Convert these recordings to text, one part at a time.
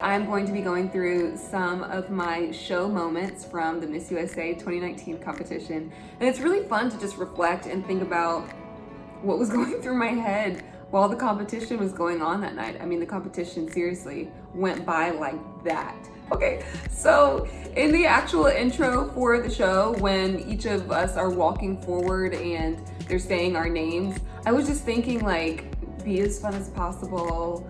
I'm going to be going through some of my show moments from the Miss USA 2019 competition. And it's really fun to just reflect and think about what was going through my head while the competition was going on that night. I mean, the competition seriously went by like that. Okay, so in the actual intro for the show, when each of us are walking forward and they're saying our names, I was just thinking like, be as fun as possible.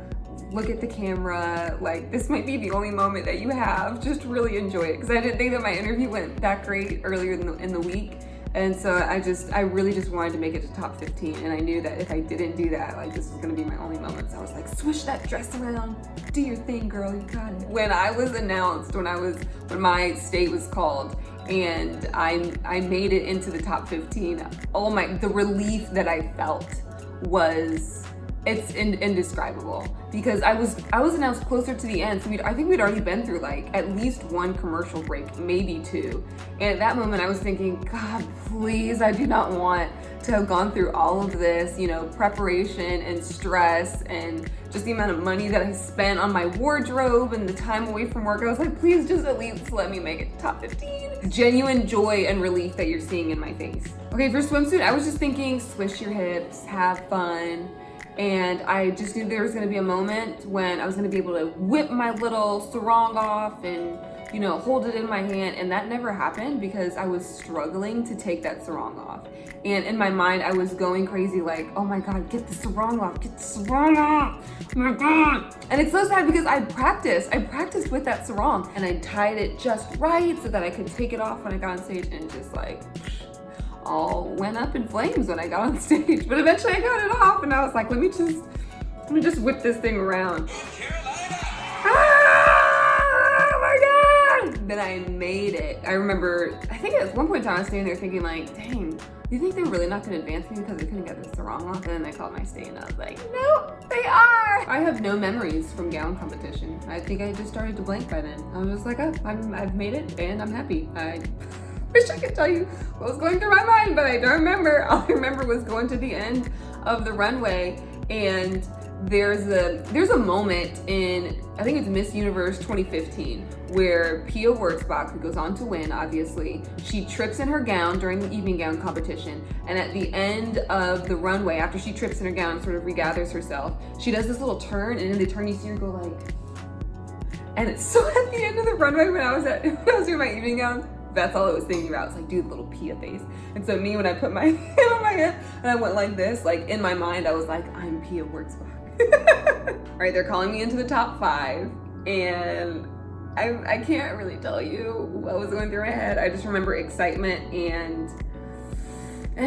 Look at the camera, like this might be the only moment that you have, just really enjoy it. Because I didn't think that my interview went that great earlier in the week. And so I really just wanted to make it to top 15. And I knew that if I didn't do that, like this was gonna be my only moment. So I was like, swish that dress around, do your thing, girl, you got it. When I was announced, when my state was called and I made it into the top 15, the relief that I felt was, it's indescribable, because I was announced closer to the end, so I think we'd already been through like at least one commercial break, maybe two. And at that moment I was thinking, God, please, I do not want to have gone through all of this, preparation and stress and just the amount of money that I spent on my wardrobe and the time away from work. I was like, please just at least let me make it to top 15. Genuine joy and relief that you're seeing in my face. Okay, for swimsuit, I was just thinking, swish your hips, have fun. And I just knew there was gonna be a moment when I was gonna be able to whip my little sarong off and, hold it in my hand. And that never happened because I was struggling to take that sarong off. And in my mind, I was going crazy like, oh my God, get the sarong off, get the sarong off, oh my God. And it's so sad because I practiced with that sarong and I tied it just right so that I could take it off when I got on stage, and just like, all went up in flames when I got on stage. But eventually I got it off and I was like, let me just whip this thing around. Oh my God! Then I made it. I remember, I think at one point in time I was standing there thinking like, dang, do you think they're really not gonna advance me because I couldn't get the sarong off? And then they called my state and I was like, no, they are! I have no memories from gown competition. I think I just started to blank by then. I was just like, oh, I've made it and I'm happy. I wish I could tell you what was going through my mind, but I don't remember. All I remember was going to the end of the runway, and there's a moment in, I think it's Miss Universe 2015, where Pia Wurtzbach, who goes on to win, obviously, she trips in her gown during the evening gown competition, and at the end of the runway, after she trips in her gown and sort of regathers herself, she does this little turn, and in the turn you see her go like, and it's so at the end of the runway when I was doing my evening gown, that's all I was thinking about. It's like, dude, little Pia face. And so me, when I put my hand on my head and I went like this, like in my mind, I was like, I'm Pia Wurtzbach. All right, they're calling me into the top 5, and I can't really tell you what was going through my head. I just remember excitement and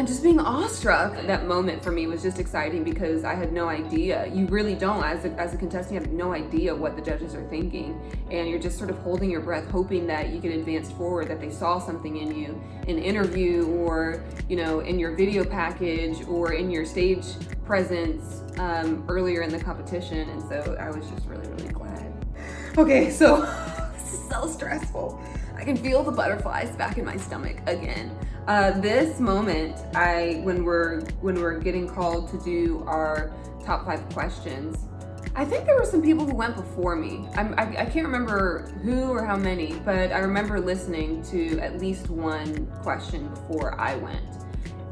just being awestruck. That moment for me was just exciting because I had no idea. You really don't, as a contestant, you have no idea what the judges are thinking. And you're just sort of holding your breath, hoping that you get advanced forward, that they saw something in you, in interview, or, in your video package, or in your stage presence earlier in the competition. And so I was just really, really glad. Okay, so this is so stressful. I can feel the butterflies back in my stomach again. This moment, when we're getting called to do our top 5 questions, I think there were some people who went before me. I can't remember who or how many, but I remember listening to at least one question before I went.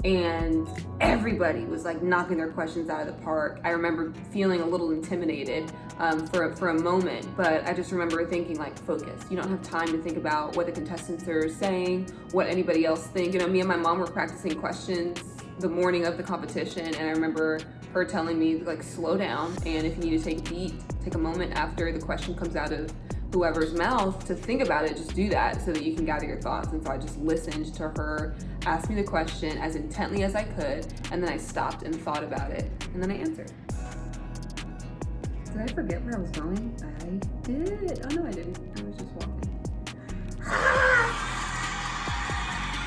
And everybody was like knocking their questions out of the park. I remember feeling a little intimidated for a moment, but I just remember thinking like, focus. You don't have time to think about what the contestants are saying, what anybody else thinks. Me and my mom were practicing questions the morning of the competition, and I remember her telling me like, slow down, and if you need to take a beat, take a moment after the question comes out of whoever's mouth to think about it, just do that so that you can gather your thoughts. And so I just listened to her ask me the question as intently as I could, and then I stopped and thought about it, and then I answered. Did I forget where I was going? I did. Oh no, I didn't. I was just walking.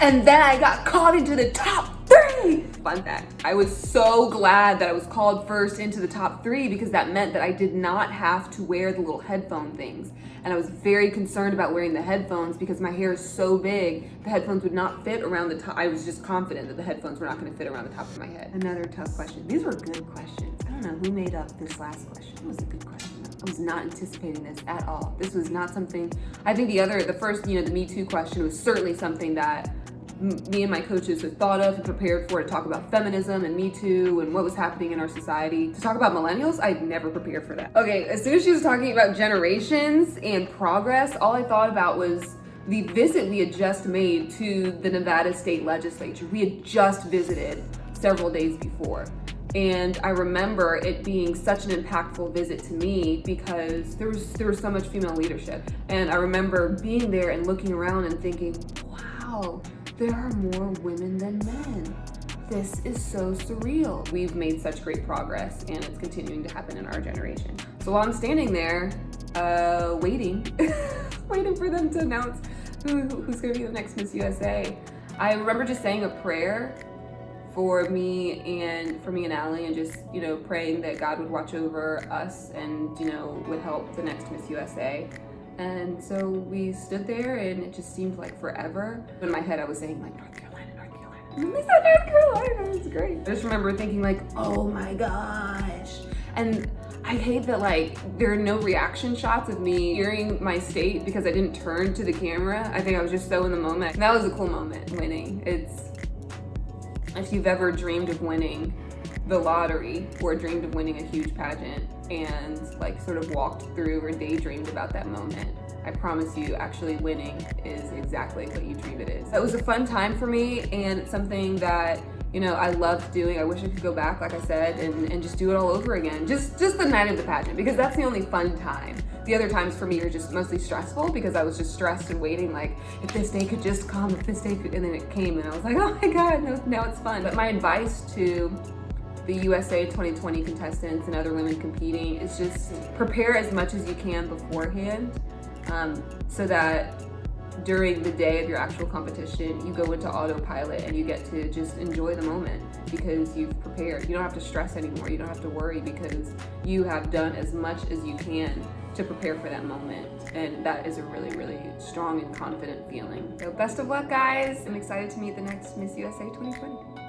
And then I got called into the top 3. Fun fact, I was so glad that I was called first into the top 3 because that meant that I did not have to wear the little headphone things. And I was very concerned about wearing the headphones because my hair is so big, the headphones would not fit around the top. I was just confident that the headphones were not going to fit around the top of my head. Another tough question. These were good questions. I don't know who made up this last question. It was a good question though. I was not anticipating this at all. This was not something, I think the first, the Me Too question was certainly something that me and my coaches had thought of and prepared for, to talk about feminism and Me Too and what was happening in our society. To talk about millennials, I'd never prepared for that. Okay, as soon as she was talking about generations and progress, all I thought about was the visit we had just made to the Nevada State Legislature. We had just visited several days before. And I remember it being such an impactful visit to me because there was so much female leadership. And I remember being there and looking around and thinking, wow, there are more women than men. This is so surreal. We've made such great progress, and it's continuing to happen in our generation. So while I'm standing there, waiting for them to announce who's gonna be the next Miss USA, I remember just saying a prayer for me and Allie, and just, praying that God would watch over us and, would help the next Miss USA. And so we stood there, and it just seemed like forever. In my head, I was saying like, North Carolina. And then they said North Carolina, it was great. I just remember thinking like, oh my gosh. And I hate that there are no reaction shots of me hearing my state because I didn't turn to the camera. I think I was just so in the moment. And that was a cool moment, winning. If you've ever dreamed of winning the lottery or dreamed of winning a huge pageant and sort of walked through or daydreamed about that moment, I promise you, actually winning is exactly what you dream it is. It was a fun time for me, and it's something that I loved doing. I wish I could go back, like I said, and just do it all over again. Just the night of the pageant, because that's the only fun time. The other times for me are just mostly stressful, because I was just stressed and waiting, if this day could just come, if this day could, and then it came, and I was like, oh my God, no, now it's fun. But my advice to the USA 2020 contestants and other women competing is just prepare as much as you can beforehand, so that during the day of your actual competition, you go into autopilot and you get to just enjoy the moment because you've prepared. You don't have to stress anymore. You don't have to worry because you have done as much as you can to prepare for that moment. And that is a really, really strong and confident feeling. So best of luck, guys. I'm excited to meet the next Miss USA 2020.